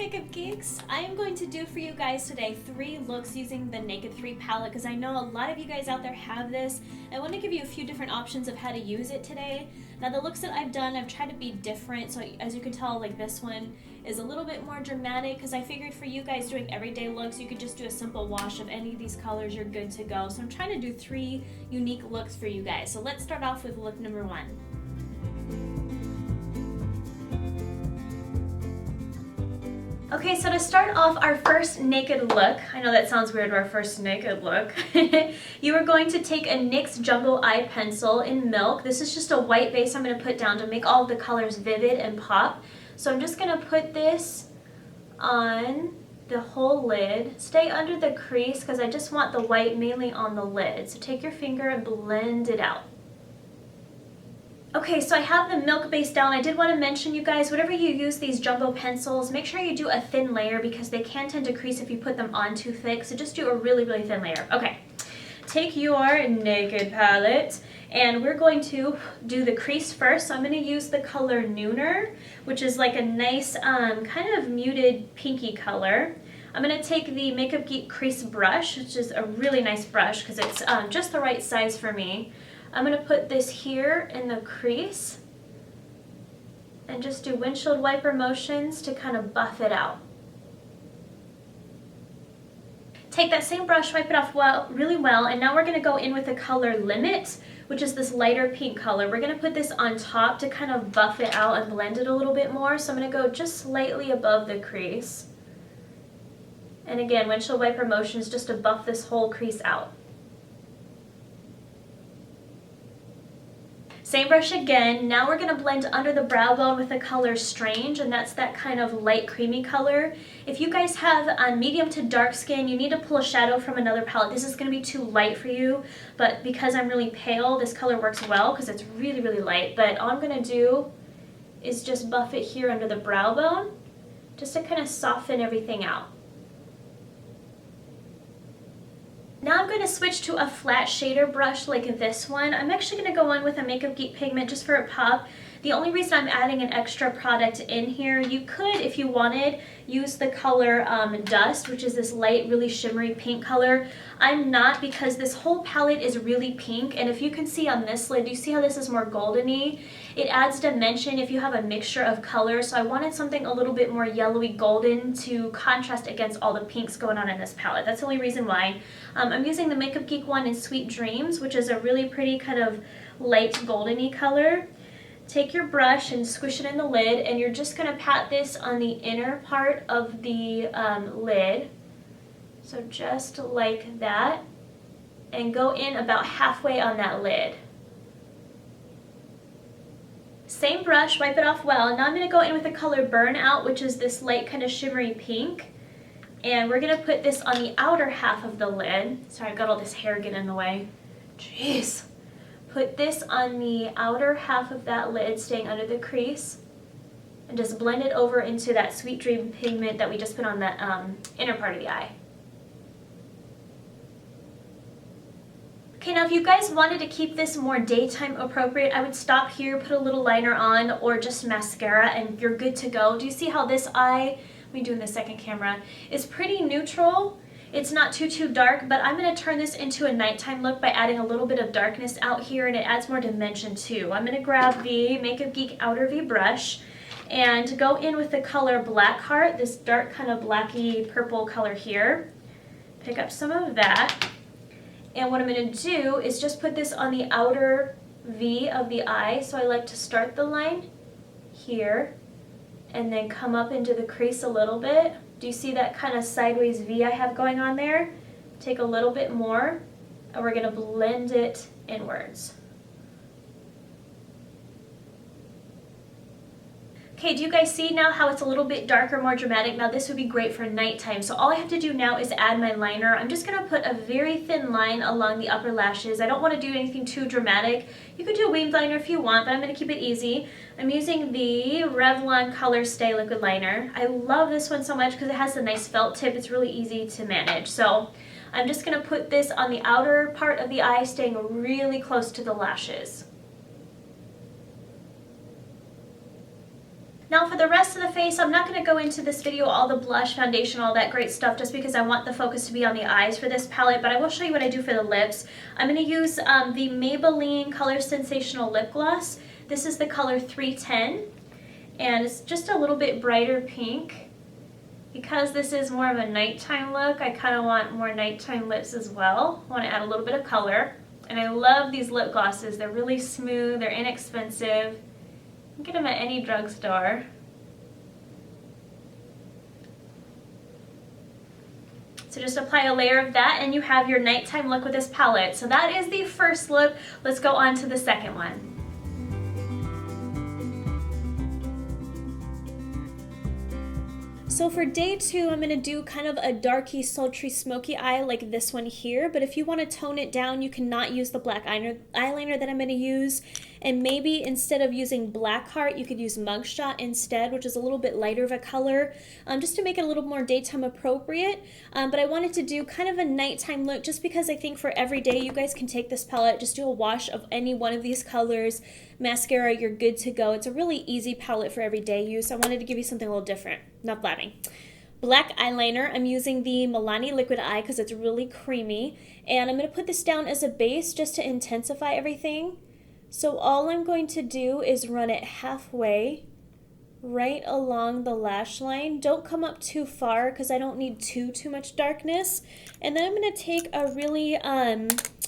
makeup geeks. I am going to do for you guys today 3 looks using the Naked 3 palette because I know a lot of you guys out there have this. I want to give you a few different options of how to use it today. Now the looks that I've done, I've tried to be different, so as you can tell, like this one is a little bit more dramatic because I figured for you guys doing everyday looks, you could just do a simple wash of any of these colors, you're good to go. So I'm trying to do 3 unique looks for you guys. So let's start off with look number 1. Okay, so to start off our first naked look, I know that sounds weird, our first naked look, you are going to take a NYX Jumbo Eye Pencil in Milk. This is just a white base I'm going to put down to make all of the colors vivid and pop. So I'm just going to put this on the whole lid. Stay under the crease because I just want the white mainly on the lid. So take your finger and blend it out. Okay, so I have the milk base down. I did want to mention, you guys, whenever you use these jumbo pencils, make sure you do a thin layer because they can tend to crease if you put them on too thick. So just do a really, really thin layer. Okay, take your Naked palette and we're going to do the crease first. So I'm going to use the color Nooner, which is like a nice kind of muted pinky color. I'm going to take the Makeup Geek crease brush, which is a really nice brush because it's just the right size for me. I'm going to put this here in the crease and just do windshield wiper motions to kind of buff it out. Take that same brush, wipe it off really well, and now we're going to go in with the color Limit, which is this lighter pink color. We're going to put this on top to kind of buff it out and blend it a little bit more. So I'm going to go just slightly above the crease. And again, windshield wiper motions just to buff this whole crease out. Same brush again. Now we're going to blend under the brow bone with the color Strange, and that's that kind of light creamy color. If you guys have medium to dark skin, you need to pull a shadow from another palette. This is going to be too light for you, but because I'm really pale, this color works well because it's really, really light. But all I'm going to do is just buff it here under the brow bone just to kind of soften everything out. Now I'm going to switch to a flat shader brush like this one. I'm actually going to go on with a Makeup Geek pigment just for a pop. The only reason I'm adding an extra product in here, you could, if you wanted, use the color Dust, which is this light, really shimmery pink color. I'm not because this whole palette is really pink, and if you can see on this lid, you see how this is more golden-y? It adds dimension if you have a mixture of colors, so I wanted something a little bit more yellowy golden to contrast against all the pinks going on in this palette. That's the only reason why. I'm using the Makeup Geek one in Sweet Dreams, which is a really pretty kind of light golden-y color. Take your brush and squish it in the lid, and you're just going to pat this on the inner part of the lid. So just like that, and go in about halfway on that lid. Same brush, wipe it off well. Now I'm going to go in with the color Burnout, which is this light kind of shimmery pink. And we're going to put this on the outer half of the lid. Sorry, I've got all this hair getting in the way. Jeez. Put this on the outer half of that lid, staying under the crease. And just blend it over into that Sweet Dream pigment that we just put on the inner part of the eye. Okay, now if you guys wanted to keep this more daytime appropriate, I would stop here, put a little liner on, or just mascara, and you're good to go. Do you see how this eye, let me do in the second camera, is pretty neutral? It's not too dark, but I'm going to turn this into a nighttime look by adding a little bit of darkness out here, and it adds more dimension too. I'm going to grab the Makeup Geek Outer V brush and go in with the color Blackheart, this dark kind of blacky purple color here. Pick up some of that. And what I'm going to do is just put this on the outer V of the eye. So I like to start the line here and then come up into the crease a little bit. Do you see that kind of sideways V I have going on there? Take a little bit more and we're going to blend it inwards. Okay, do you guys see now how it's a little bit darker, more dramatic? Now this would be great for nighttime. So all I have to do now is add my liner. I'm just going to put a very thin line along the upper lashes. I don't want to do anything too dramatic. You could do a winged liner if you want, but I'm going to keep it easy. I'm using the Revlon Color Stay Liquid Liner. I love this one so much because it has a nice felt tip. It's really easy to manage. So I'm just going to put this on the outer part of the eye, staying really close to the lashes. Now for the rest of the face, I'm not going to go into this video all the blush, foundation, all that great stuff just because I want the focus to be on the eyes for this palette, but I will show you what I do for the lips. I'm going to use the Maybelline Color Sensational Lip Gloss. This is the color 310, and it's just a little bit brighter pink. Because this is more of a nighttime look, I kind of want more nighttime lips as well. I want to add a little bit of color. And I love these lip glosses. They're really smooth, they're inexpensive. You can get them at any drugstore. So just apply a layer of that and you have your nighttime look with this palette. So that is the first look. Let's go on to the second one. So for day 2, I'm going to do kind of a darky, sultry, smoky eye like this one here. But if you want to tone it down, you cannot use the black eyeliner that I'm going to use. And maybe instead of using Blackheart, you could use Mugshot instead, which is a little bit lighter of a color, just to make it a little more daytime appropriate. But I wanted to do kind of a nighttime look just because I think for every day you guys can take this palette, just do a wash of any one of these colors, mascara, you're good to go. It's a really easy palette for everyday use. I wanted to give you something a little different, not blabbing. Black eyeliner, I'm using the Milani Liquid Eye because it's really creamy. And I'm going to put this down as a base just to intensify everything. So all I'm going to do is run it halfway right along the lash line. Don't come up too far because I don't need too much darkness. And then I'm going to take a really,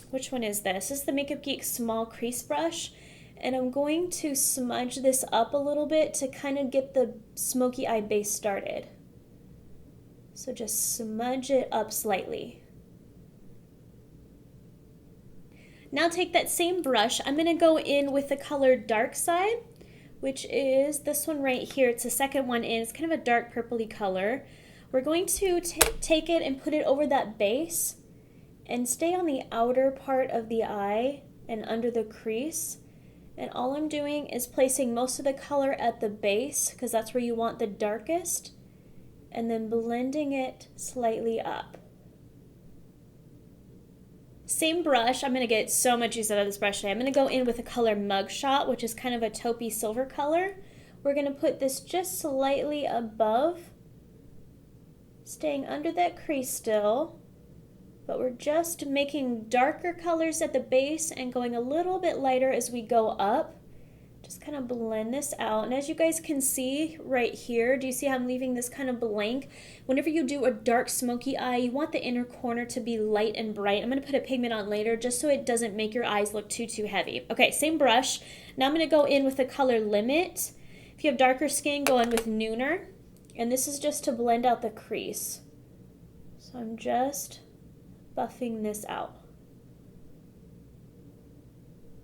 which one is this? This is the Makeup Geek small crease brush. And I'm going to smudge this up a little bit to kind of get the smoky eye base started. So just smudge it up slightly. Now take that same brush, I'm going to go in with the color Dark Side, which is this one right here. It's the second one in. It's kind of a dark purpley color. We're going to take it and put it over that base and stay on the outer part of the eye and under the crease. And all I'm doing is placing most of the color at the base because that's where you want the darkest, and then blending it slightly up. Same brush, I'm going to get so much use out of this brush today. I'm going to go in with the color Mugshot, which is kind of a taupey silver color. We're going to put this just slightly above, staying under that crease still, but we're just making darker colors at the base and going a little bit lighter as we go up. Just kind of blend this out. And as you guys can see right here, do you see how I'm leaving this kind of blank? Whenever you do a dark smoky eye, you want the inner corner to be light and bright. I'm going to put a pigment on later just so it doesn't make your eyes look too heavy. Okay, same brush. Now I'm going to go in with the color Limit. If you have darker skin, go in with Nooner. And this is just to blend out the crease. So I'm just buffing this out.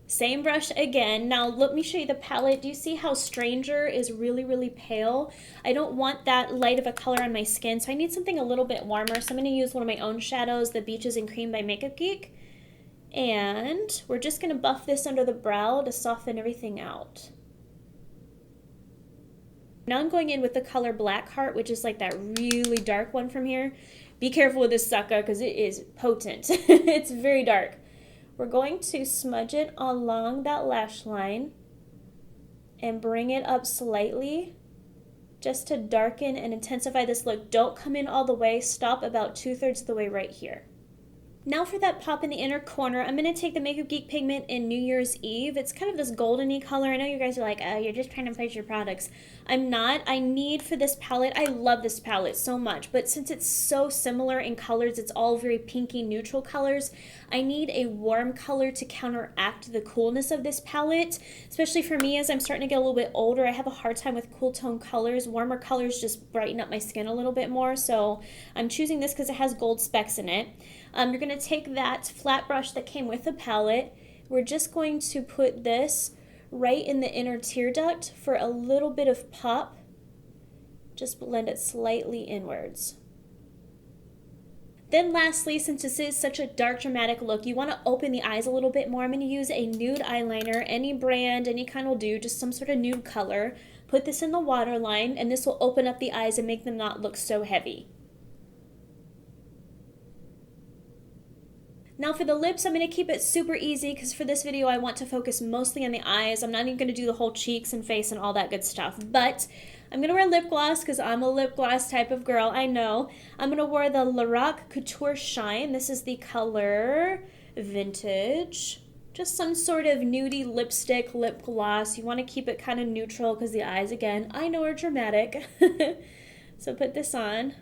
Same brush again. Now let me show you the palette. Do you see how Stranger is really pale? I don't want that light of a color on my skin, so I need something a little bit warmer. So I'm going to use one of my own shadows, the Beaches and Cream by Makeup Geek. And we're just going to buff this under the brow to soften everything out. Now I'm going in with the color Blackheart, which is like that really dark one from here. Be careful with this sucker because it is potent. It's very dark. We're going to smudge it along that lash line and bring it up slightly just to darken and intensify this look. Don't come in all the way. Stop about 2/3 of the way right here. Now for that pop in the inner corner, I'm going to take the Makeup Geek pigment in New Year's Eve. It's kind of this goldeny color. I know you guys are like, oh, you're just trying to place your products. I'm not. I need for this palette, I love this palette so much, but since it's so similar in colors, it's all very pinky neutral colors, I need a warm color to counteract the coolness of this palette. Especially for me, as I'm starting to get a little bit older, I have a hard time with cool tone colors. Warmer colors just brighten up my skin a little bit more, so I'm choosing this because it has gold specks in it. You're going to take that flat brush that came with the palette. We're just going to put this right in the inner tear duct for a little bit of pop. Just blend it slightly inwards. Then lastly, since this is such a dark dramatic look, you want to open the eyes a little bit more. I'm going to use a nude eyeliner. Any brand, any kind will do, just some sort of nude color. Put this in the waterline and this will open up the eyes and make them not look so heavy. Now for the lips, I'm going to keep it super easy because for this video I want to focus mostly on the eyes. I'm not even going to do the whole cheeks and face and all that good stuff. But I'm going to wear lip gloss because I'm a lip gloss type of girl, I know. I'm going to wear the Lorac Couture Shine. This is the color Vintage. Just some sort of nudie lipstick, lip gloss. You want to keep it kind of neutral because the eyes, again, I know are dramatic. So put this on.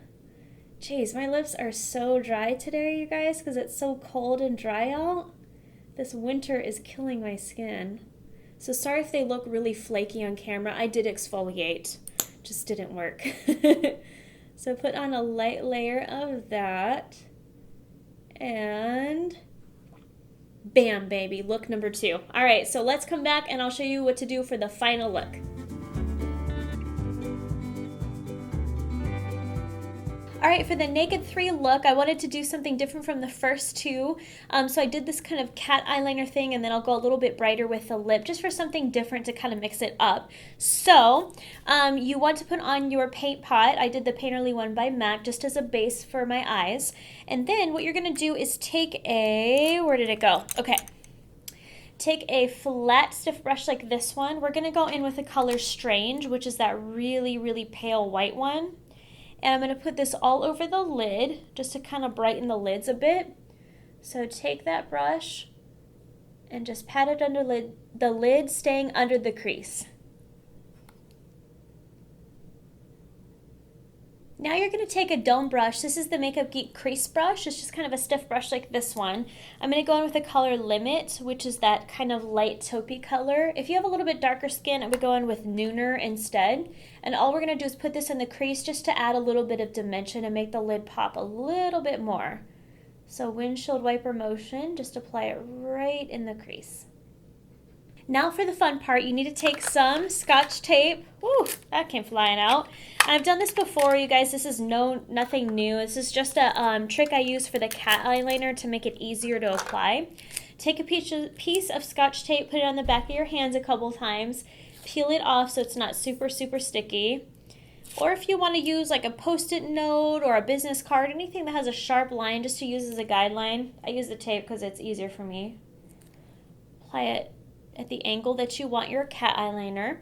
Jeez, my lips are so dry today, you guys, because it's so cold and dry out. This winter is killing my skin. So sorry if they look really flaky on camera. I did exfoliate. Just didn't work. So put on a light layer of that. And bam, baby, look number 2. All right, so let's come back and I'll show you what to do for the final look. All right, for the Naked 3 look, I wanted to do something different from the first 2. So I did this kind of cat eyeliner thing, and then I'll go a little bit brighter with the lip, just for something different to kind of mix it up. So you want to put on your paint pot. I did the Painterly one by MAC, just as a base for my eyes. And then what you're gonna do is take a, where did it go? Okay. Take a flat, stiff brush like this one. We're gonna go in with the color Strange, which is that really, really pale white one. And I'm going to put this all over the lid just to kind of brighten the lids a bit. So take that brush and just pat it under the lid, staying under the crease. Now you're going to take a dome brush. This is the Makeup Geek crease brush. It's just kind of a stiff brush like this one. I'm going to go in with the color Limit, which is that kind of light taupey color. If you have a little bit darker skin, I would go in with Nooner instead. And all we're going to do is put this in the crease just to add a little bit of dimension and make the lid pop a little bit more. So windshield wiper motion, just apply it right in the crease. Now for the fun part, you need to take some Scotch tape. Woo, that came flying out. I've done this before, you guys. This is nothing new. This is just a trick I use for the cat eyeliner to make it easier to apply. Take a piece of Scotch tape, put it on the back of your hands a couple times, peel it off so it's not super, super sticky. Or if you want to use like a Post-it note or a business card, anything that has a sharp line just to use as a guideline. I use the tape because it's easier for me. Apply it at the angle that you want your cat eyeliner.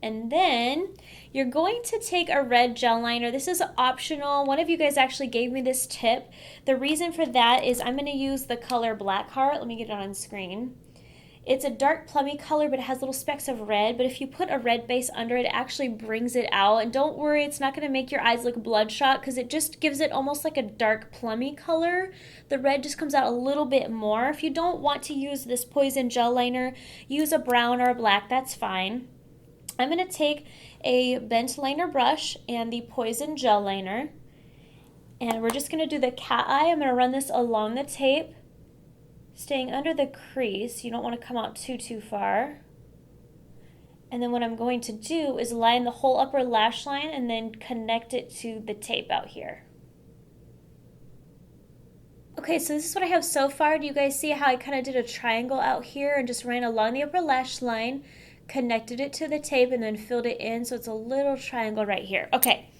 And then you're going to take a red gel liner. This is optional. One of you guys actually gave me this tip. The reason for that is I'm going to use the color Blackheart. Let me get it on screen. It's a dark plummy color, but it has little specks of red. But if you put a red base under it, it actually brings it out. And don't worry, it's not going to make your eyes look bloodshot because it just gives it almost like a dark plummy color. The red just comes out a little bit more. If you don't want to use this poison gel liner, use a brown or a black. That's fine. I'm going to take a bent liner brush and the poison gel liner. And we're just going to do the cat eye. I'm going to run this along the tape, staying under the crease. You don't want to come out too far. And then what I'm going to do is line the whole upper lash line and then connect it to the tape out here. Okay, so this is what I have so far. Do you guys see how I kind of did a triangle out here and just ran along the upper lash line, connected it to the tape, and then filled it in so it's a little triangle right here. Okay,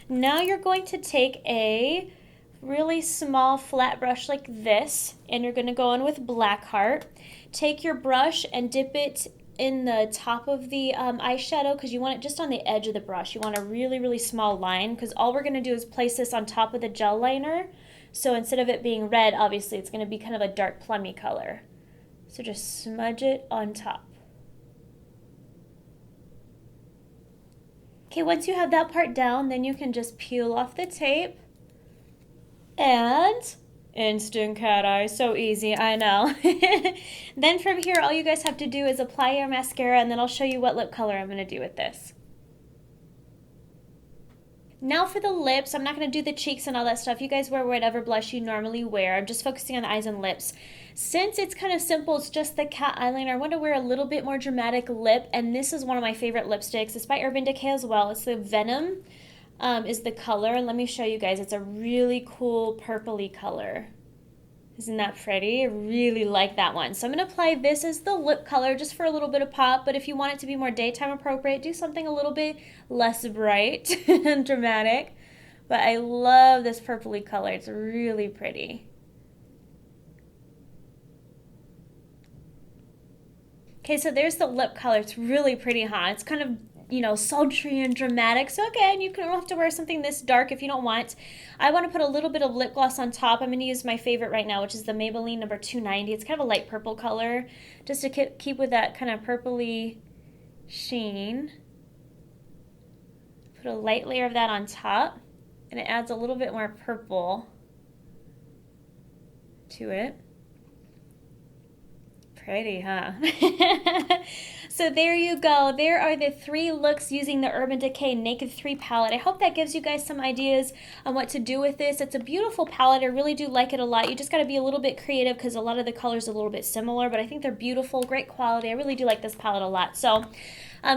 now you're going to take a really small flat brush like this, and you're going to go in with Blackheart. Take your brush and dip it in the top of the eyeshadow because you want it just on the edge of the brush. You want a really, really small line because all we're going to do is place this on top of the gel liner. So instead of it being red, obviously it's going to be kind of a dark plummy color. So just smudge it on top. Okay, once you have that part down, then you can just peel off the tape. And instant cat eye, so easy, I know. Then from here, all you guys have to do is apply your mascara, and then I'll show you what lip color I'm going to do with this. Now for the lips, I'm not going to do the cheeks and all that stuff. You guys wear whatever blush you normally wear. I'm just focusing on the eyes and lips. Since it's kind of simple, it's just the cat eyeliner, I want to wear a little bit more dramatic lip, and this is one of my favorite lipsticks. It's by Urban Decay as well. It's the Venom is the color, and let me show you guys. It's a really cool purpley color. Isn't that pretty? I really like that one. So I'm going to apply this as the lip color just for a little bit of pop, but if you want it to be more daytime appropriate, do something a little bit less bright and dramatic. But I love this purpley color. It's really pretty. Okay, so there's the lip color. It's really pretty, huh? It's kind of, you know, sultry and dramatic. So again, you don't have to wear something this dark if you don't want. I want to put a little bit of lip gloss on top. I'm going to use my favorite right now, which is the Maybelline number 290. It's kind of a light purple color, just to keep with that kind of purpley sheen. Put a light layer of that on top, and it adds a little bit more purple to it. Pretty, huh? So there you go. There are the 3 looks using the Urban Decay Naked 3 palette. I hope that gives you guys some ideas on what to do with this. It's a beautiful palette. I really do like it a lot. You just got to be a little bit creative because a lot of the colors are a little bit similar, but I think they're beautiful, great quality. I really do like this palette a lot. So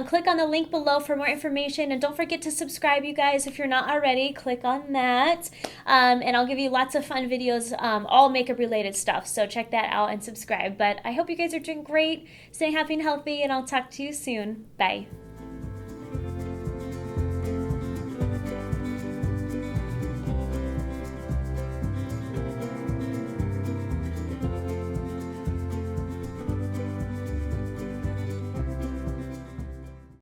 click on the link below for more information, and don't forget to subscribe, you guys, if you're not already. Click on that, and I'll give you lots of fun videos, all makeup related stuff, so check that out and subscribe. But I hope you guys are doing great, stay happy and healthy, and I'll talk to you soon. Bye.